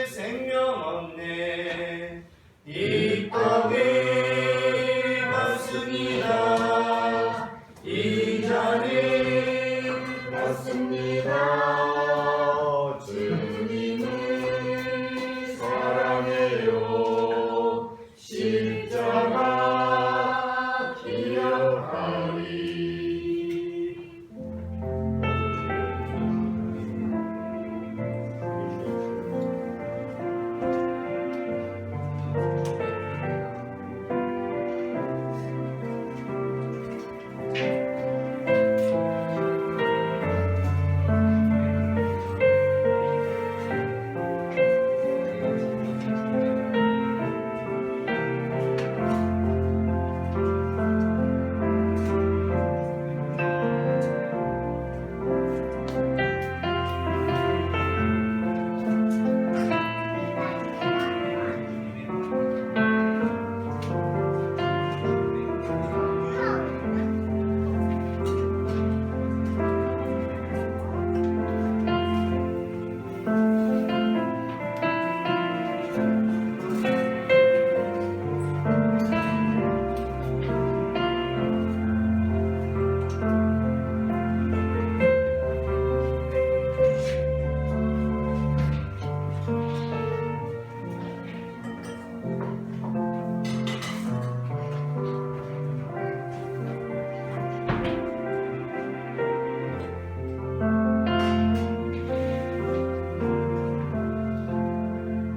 생명 얻네. 이 떡을 받습니다. 이 잔을 받습니다. 주님을 사랑해요. 십자가 기억하리.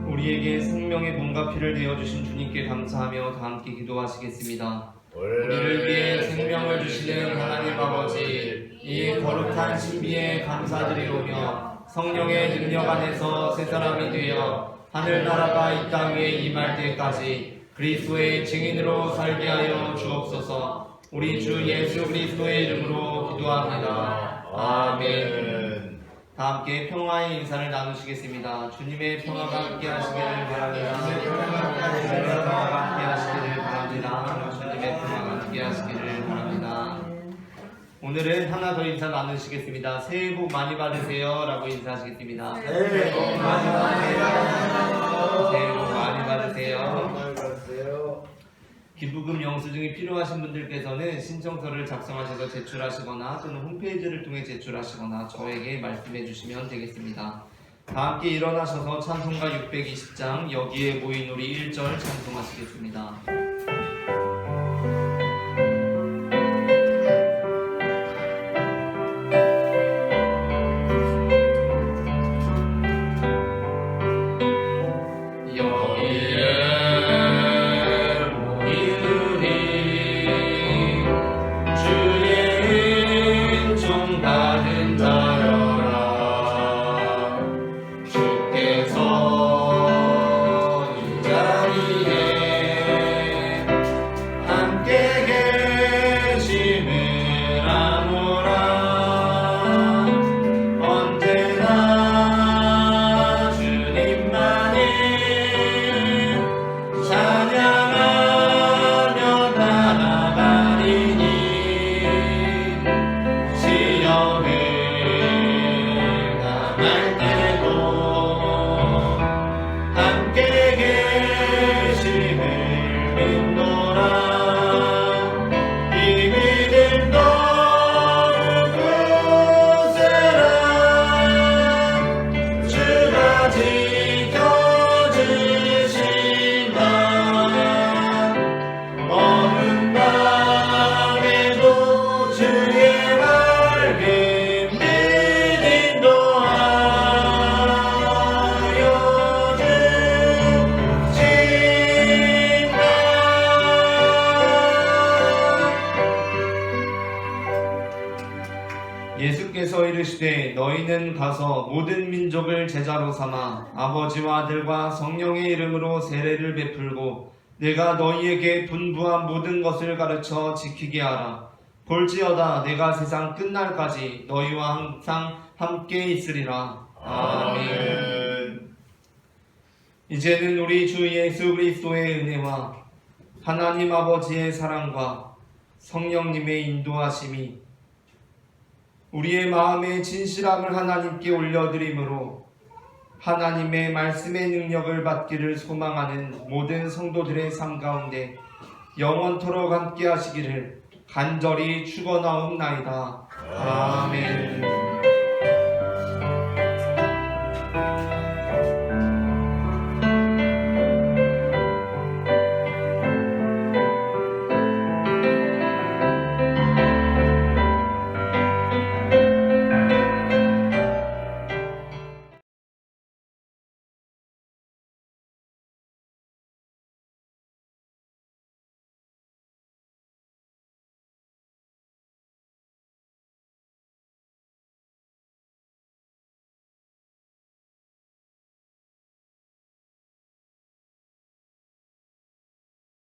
우리에게 생명의 몸과 피를 내어주신 주님께 감사하며 다 함께 기도하시겠습니다. 우리를 위해 생명을 주시는 하나님 아버지, 이 거룩한 신비에 감사드리오며 성령의 능력 안에서 새 사람이 되어 하늘나라가 이 땅 위에 임할 때까지 그리스도의 증인으로 살게 하여 주옵소서. 우리 주 예수 그리스도의 이름으로 기도합니다. 아멘. 다 함께 평화의 인사를 나누시겠습니다. 주님의 평화가 함께 하시기를 바랍니다. 주님의 평화가 함께 하시기를 바랍니다. 주님의 평화가 함께 하시기를 바랍니다. 오늘은 하나 더 인사 나누시겠습니다. 새해 복 많이 받으세요 라고 인사하시겠습니다. 새해 복 많이 받으세요. 새해 복 많이 받으세요. 많이 받으세요. 기부금 영수증이 필요하신 분들께서는 신청서를 작성하셔서 제출하시거나 또는 홈페이지를 통해 제출하시거나 저에게 말씀해 주시면 되겠습니다. 다 함께 일어나셔서 찬송가 620장 여기에 모인 우리 1절 찬송하시겠습니다. 주께서 이 자리에 이르시되 너희는 가서 모든 민족을 제자로 삼아 아버지와 아들과 성령의 이름으로 세례를 베풀고 내가 너희에게 분부한 모든 것을 가르쳐 지키게 하라. 볼지어다 내가 세상 끝날까지 너희와 항상 함께 있으리라. 아멘. 이제는 우리 주 예수 그리스도의 은혜와 하나님 아버지의 사랑과 성령님의 인도하심이 우리의 마음의 진실함을 하나님께 올려드림으로 하나님의 말씀의 능력을 받기를 소망하는 모든 성도들의 삶 가운데 영원토록 함께 하시기를 간절히 축원하옵나이다. 아멘.